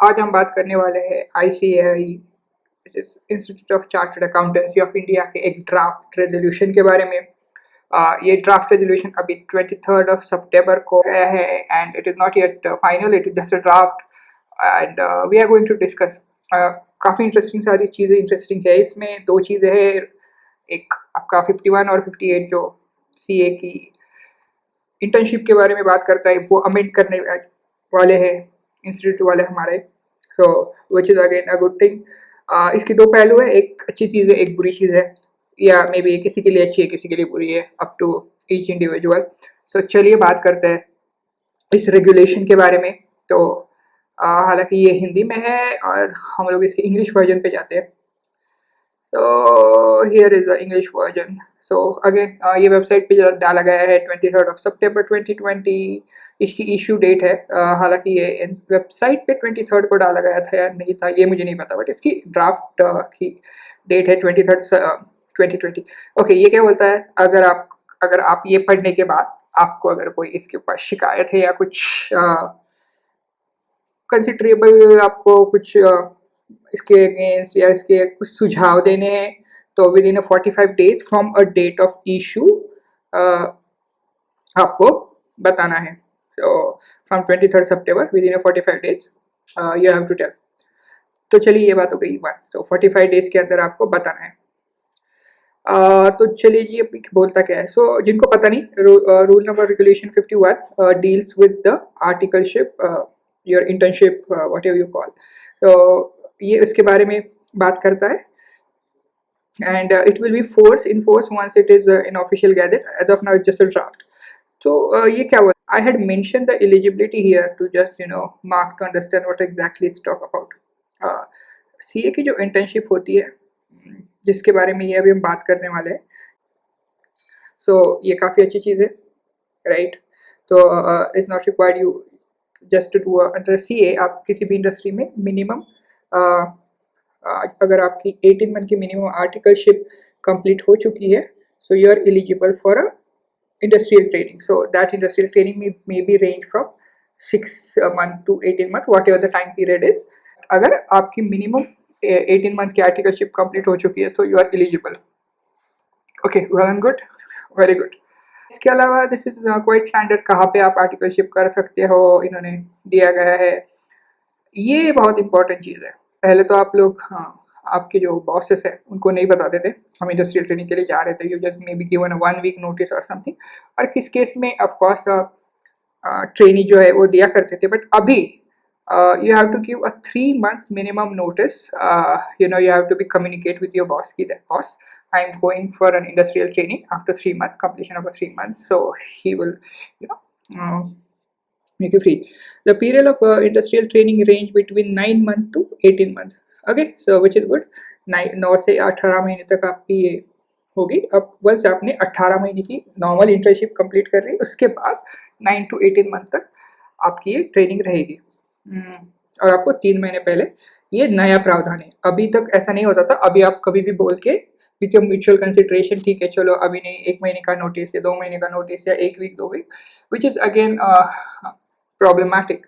आज हम बात करने वाले हैं ICAI institute of chartered accountancy of India के एक ड्राफ्ट रेजोल्यूशन के बारे में। ये ड्राफ्ट रेजोल्यूशन अभी 23rd of September को गया है and it is not yet final, it is just a draft and we are going to discuss. काफ़ी इंटरेस्टिंग सारी चीज़ें इंटरेस्टिंग है इसमें। दो चीज़ें हैं, एक आपका 51 और 58 जो CA की इंटर्नशिप के बारे में बात करता है, वो अमेंड करने वाले हैं इंस्टीट्यूट वाले हमारे। So which is again a good thing. इसकी दो पहलू है, एक अच्छी चीज़ है, एक बुरी चीज़ है, या मे बी किसी के लिए अच्छी है किसी के लिए बुरी है, अप टू ईच इंडिविजुअल। सो चलिए बात करते हैं इस रेगुलेशन के बारे में। तो हालांकि ये हिंदी में है और हम लोग इसके इंग्लिश वर्जन पे जाते हैं। So here is the English version. So again ये वेबसाइट पे डाला गया है 23rd of September 2020। इसकी इशू डेट है, हालांकि ये वेबसाइट पे 23rd को डाला गया था या नहीं था ये मुझे नहीं पता, बट इसकी ड्राफ्ट की डेट है 23rd 2020। ओके, ये क्या बोलता है, अगर आप ये पढ़ने के बाद आपको अगर कोई इसके ऊपर शिकायत है या कुछ कंसिडरेबल आपको कुछ इसके अगेंस्ट या इसके कुछ सुझाव देने हैं, तो within 45 days from a date of issue आपको बताना है। तो from 23rd September within 45 days you have to tell. तो चलिए ये बात हो गई बात। तो 45 डेज के अंदर आपको बताना है। तो चलिए जी अभी बोलता क्या है। सो जिनको पता नहीं, rule number regulation 51 deals with the articleship your internship whatever you call. तो ये उसके बारे में बात करता है and it will be force in force once it is in official gazette. As of now it's just a draft. तो ये क्या हुआ, I had mention the eligibility here to just mark to understand what exactly is talk about. CA की जो internship होती है जिसके बारे में ये अभी हम बात करने वाले हैं, सो ये काफ़ी अच्छी चीज़ है, राइट। तो it's not required you just to do under CA। आप किसी भी इंडस्ट्री में मिनिमम अगर आपकी 18 मंथ की मिनिमम आर्टिकलशिप कंप्लीट हो चुकी है, so you are eligible for a industrial training. So that industrial training may be range from 6 month to 18 month, whatever the time period is. अगर आपकी मिनिमम 18 मंथ की articleship complete हो चुकी है तो you are eligible. Okay, well and good, very good. इसके अलावा this is quite standard, कहाँ पे आप आर्टिकलशिप कर सकते हो इन्होंने दिया गया है। ये बहुत इंपॉर्टेंट चीज़ है। पहले तो आप लोग, हाँ, आपके जो बॉसेस है उनको नहीं बताते थे हम इंडस्ट्रियल ट्रेनिंग के लिए जा रहे थे, you just may be given 1 week notice और समथिंग। और किस केस में ऑफकोर्स ट्रेनी जो है वो दिया करते थे, बट अभी you have to give a 3 month minimum notice. You have to be communicate with your boss ki that boss, I'm going for an industrial training after 3 month completion of a 3 months, so he will make you free. The period of industrial training range between 9 month to 18 month. Okay, so which is good. 9 से 18 महीने तक आपकी ये होगी। अब once आपने 18 महीने की नॉर्मल इंटर्नशिप कंप्लीट कर रही, उसके बाद 9 to 18 मंथ तक आपकी ये ट्रेनिंग रहेगी। और आपको 3 महीने पहले, ये नया प्रावधान है, अभी तक ऐसा नहीं होता था। अभी आप कभी भी बोल के विथ योर म्यूचुअल कंसिडरेशन, ठीक है चलो अभी नहीं, 1 महीने का नोटिस या 2 महीने का नोटिस या 1 week 2 week, which is again problematic.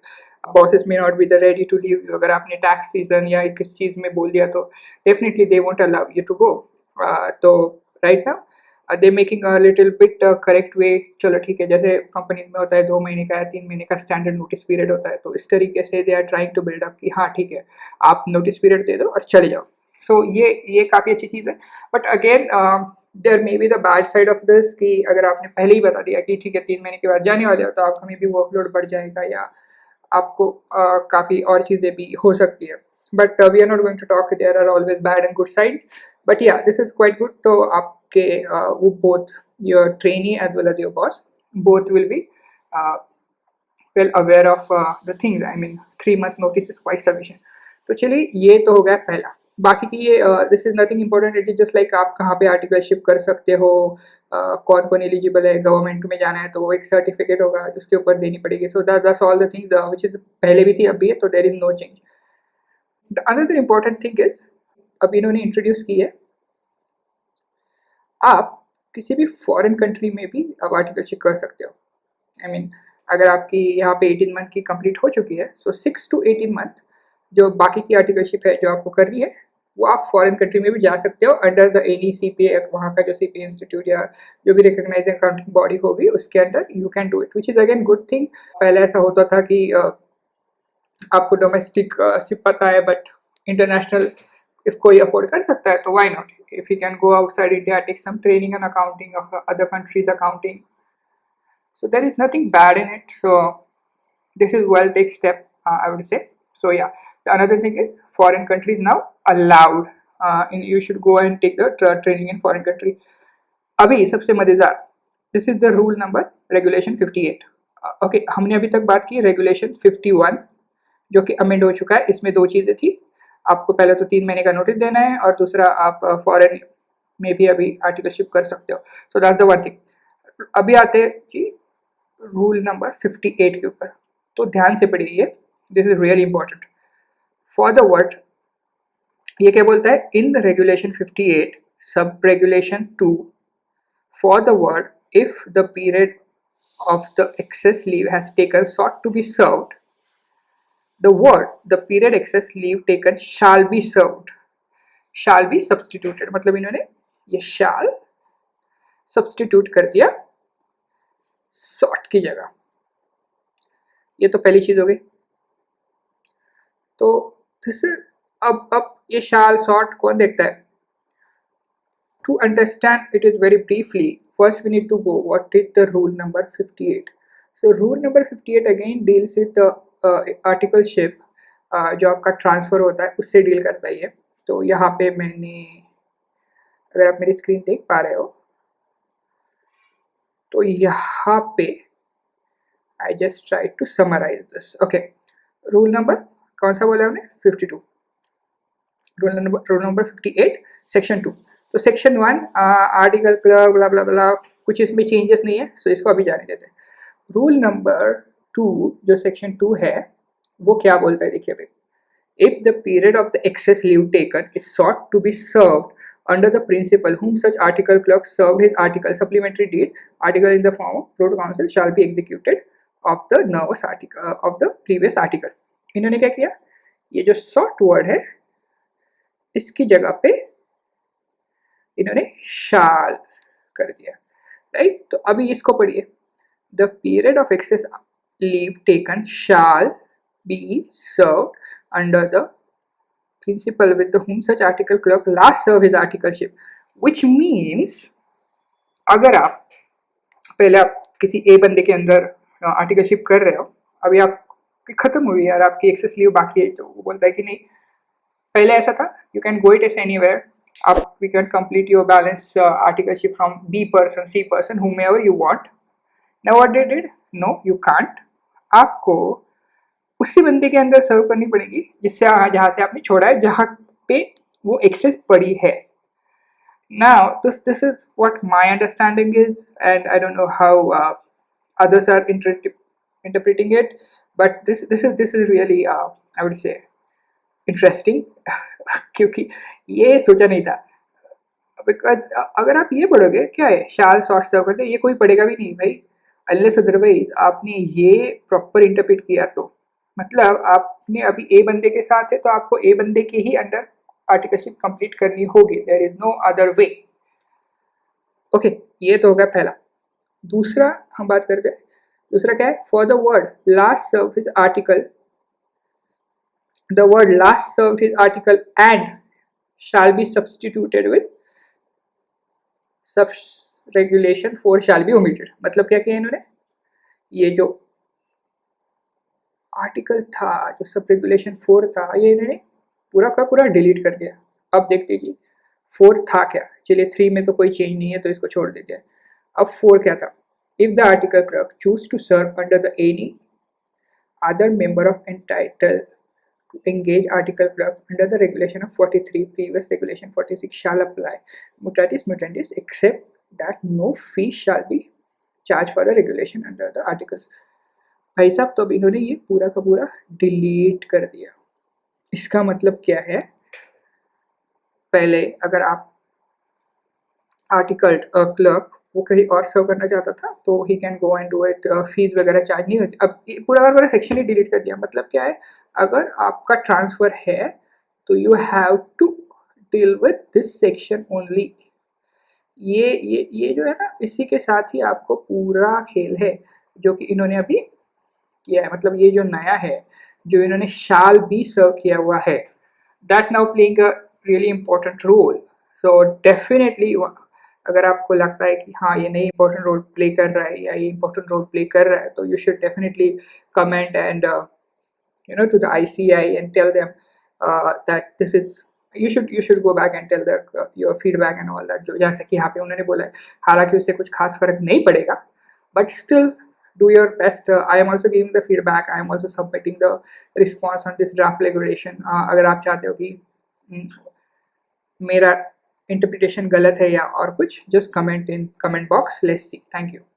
Bosses may not be the ready to leave you. अगर आपने टैक्स सीजन या किस चीज़ में बोल दिया तो definitely they won't allow you to go. तो right now they making a little bit correct way. चलो ठीक है, जैसे कंपनी में होता है 2 महीने का या 3 महीने का स्टैंडर्ड नोटिस पीरियड होता है, तो इस तरीके से they are trying to build up कि हाँ ठीक है आप नोटिस पीरियड दे दो और चले जाओ। सो ये काफ़ी अच्छी चीज़ है। But again there may be the bad side of this कि अगर आपने पहले ही बता दिया कि ठीक है 3 महीने के बाद जाने वाले हो, तो आपका मे बी वर्कलोड बढ़ जाएगा या आपको काफ़ी और चीज़ें भी हो सकती है। But we are not going to talk, there are always bad and good side, but या दिस इज क्वाइट गुड। तो आपके वो both your trainee as well as your boss both will be well aware of the things. I mean 3 month notice is quite sufficient. तो चलिए ये तो हो गया पहला। बाकी की ये this is nothing important, it is just like आप कहाँ पे आर्टिकलशिप कर सकते हो, कौन कौन एलिजिबल है, गवर्नमेंट में जाना है तो वो एक सर्टिफिकेट होगा जिसके ऊपर देनी पड़ेगी। So that's all the things which is पहले भी थी अब भी है, तो there is no change. The another important thing is अब इन्होंने इंट्रोड्यूस की है, आप किसी भी फॉरेन कंट्री में भी आप आर्टिकलशिप कर सकते हो। आई मीन अगर आपकी यहाँ पे 18 मंथ की कंप्लीट हो चुकी है, सो 6 to 18 मंथ जो बाकी की आर्टिकलशिप है जो आपको करनी है वो आप फॉरेन कंट्री में भी जा सकते हो अंडर द एनी CPA, वहाँ का जो CPA इंस्टीट्यूट या जो भी रिकॉग्नाइज अकाउंटिंग बॉडी होगी उसके अंदर you can do it, which is again good thing. पहले ऐसा होता था कि आपको डोमेस्टिक सिर्फ पता है बट इंटरनेशनल इफ कोई अफोर्ड कर सकता है तो why not, if you can go outside India take some training and accounting of other countries accounting, so there is nothing bad in it. So this is well take step, I would say. So yeah, the another thing is foreign countries now allowed in you should go and take the training in foreign country. अभी सबसे मजेदार, this is the rule number regulation 58। Okay, हमने अभी तक बात की regulation 51 जो कि अमेंड हो चुका है। इसमें दो चीज़ें थी, आपको पहले तो 3 महीने का नोटिस देना है और दूसरा आप फॉरेन में भी अभी आर्टिकलशिप कर सकते हो। So that's the one thing. अभी आते हैं जी रूल नंबर 58 के ऊपर, तो ध्यान से पढ़िए ये, this is really important. For the word, ये क्या बोलता है, in the regulation 58 sub regulation 2 for the word if the period of the excess leave has taken sought to be served, the word the period excess leave taken shall be served, shall be substituted, मतलब इन्होंने ये shall substitute कर दिया sought की जगह। ये तो पहली चीज हो गई। तो दिस अब ये shall sought कौन देखता है? To understand it is very briefly, first we need to go what is the rule number 58. So rule number 58 again deals with the articleship, जो आपका ट्रांसफ़र होता है उससे डील करता ही है। तो यहाँ पे मैंने, अगर आप मेरी स्क्रीन देख पा रहे हो तो यहाँ पे I just try to summarise this. Okay, rule number कौन सा बोला हमने? 52। Rule number 58 section 2। तो section 1 article clerk blah blah blah, कुछ इसमें चेंजेस नहीं है, सो इसको अभी जाने देते हैं। रूल नंबर 2 जो सेक्शन 2 है वो क्या बोलता है, देखिए भाई, if the period of the excess leave taken is sought to be served under the principle whom such article clerk served his article supplementary deed article in the form of protocol counsel shall be executed of the nervous article of the previous article। इन्होंने क्या किया, ये जो sought word है इसकी जगह पे इन्होंने shall कर दिया, राइट। तो अभी इसको पढ़िए, the period of excess leave taken shall be served under the principle with the whom such article clerk last served his articleship, which means अगर आप पहले आप किसी ए बंदे के अंदर आर्टिकलशिप कर रहे हो, अभी आपकी खत्म हुई यार, आपकी एक्सेस लीव बाकी है, तो वो बोलता है कि नहीं, पहले ऐसा था you can go it as anywhere, आप we can complete your balance articleship from B person C person whomever you want। Now what they did, no you can't, आपको उसी बंदे के अंदर सर्व करनी पड़ेगी जिससे जहाँ से आपने छोड़ा है, जहाँ पे वो एक्सेस पड़ी है। Now this is what my understanding is, and I don't know how others are interpreting it, but this is really I would say interesting क्योंकि ये सोचा नहीं था। बिकॉज अगर आप ये पढ़ोगे क्या है, शाल शॉर्ट सर्व करते, ये कोई पढ़ेगा भी नहीं भाई, अनलेस अदरवाइज आपने ये प्रॉपर इंटरप्रेट किया तो, मतलब आपने अभी ए बंदे के साथ है तो आपको ए बंदे के ही अंडर आर्टिकलशिप कंप्लीट करनी होगी, there is no other way. Okay, ये तो हो गया पहला। दूसरा हम बात करते हैं, दूसरा क्या है, for the word last serve his article, the word last serve his article and shall be substituted with sub regulation 4 shall be omitted। मतलब क्या किया इन्होंने, ये जो आर्टिकल था, जो सब रेगुलेशन 4 था, ये इन्होंने पूरा का पूरा डिलीट कर दिया। अब देखते जी 4 था क्या, चलिए 3 में तो कोई चेंज नहीं है तो इसको छोड़ देते हैं। अब 4 क्या था, if the article clerk choose to serve under the any other member of entitle to engage article clerk under the regulation of 43, previous regulation 46 shall apply mutatis mutandis except that no fee shall be charged for the regulation under the articles। भाई साहब, तो अब इन्होंने ये पूरा का पूरा delete कर दिया। इसका मतलब क्या है, पहले अगर आप आर्टिकल क्लर्क वो कहीं और सर्व करना चाहता था तो he can go and do it, fees वगैरह चार्ज नहीं होती। अब ये पूरा का पूरा सेक्शन ही डिलीट कर दिया। मतलब क्या है, अगर आपका ट्रांसफर है तो you have to deal with this section only. ये जो है ना, इसी के साथ ही आपको पूरा खेल है जो कि इन्होंने अभी किया है। मतलब ये जो नया है, जो इन्होंने शाल बी सर्व किया हुआ है, that now playing a really important role. So definitely अगर आपको लगता है कि हाँ ये नहीं इंपॉर्टेंट रोल प्ले कर रहा है या ये इंपॉर्टेंट रोल प्ले कर रहा है, तो you should definitely comment and to the ICI and tell them that this is, you should go back and tell their your feedback and all that, जो जैसे कि यहाँ पे उन्होंने बोला है। हालांकि उससे कुछ खास फर्क नहीं पड़ेगा, but still do your best. I am also giving the feedback, I am also submitting the response on this draft regulation. अगर आप चाहते हो कि मेरा इंटरप्रिटेशन गलत है या और कुछ, just comment in comment box. Let's see. Thank you.